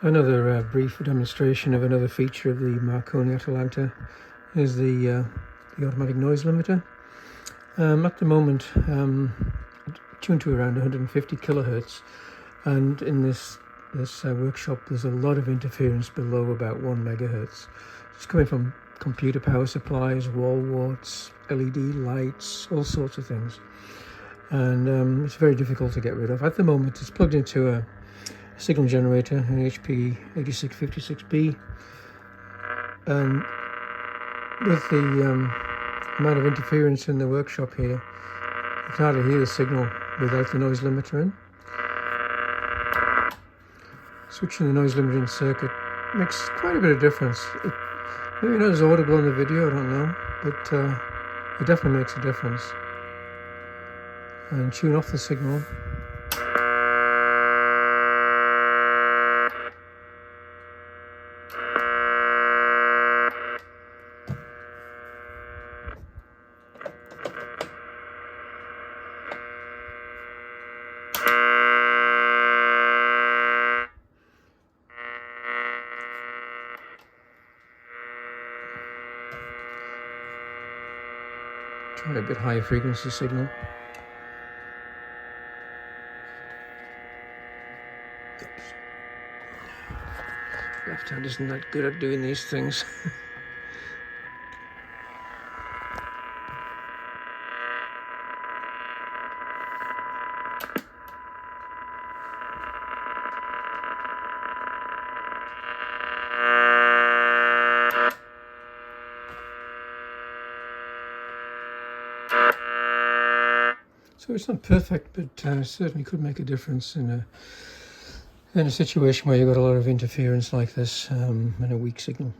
Another brief demonstration of another feature of the Marconi Atalanta is the automatic noise limiter. At the moment, tuned to around 150 kilohertz, and in this workshop there's a lot of interference below about 1 megahertz. It's coming from computer power supplies, wall warts, LED lights, all sorts of things, and it's very difficult to get rid of. At the moment it's plugged into a signal generator, an HP 8656B, and with the amount of interference in the workshop here, you can hardly hear the signal without the noise limiter in. Switching the noise limiting circuit makes quite a bit of difference. Maybe not as audible in the video, I don't know, but it definitely makes a difference. And tune off the signal. Try a bit higher frequency signal. Oops. Left hand isn't that good at doing these things. So it's not perfect, but certainly could make a difference in a situation where you've got a lot of interference like this and a weak signal.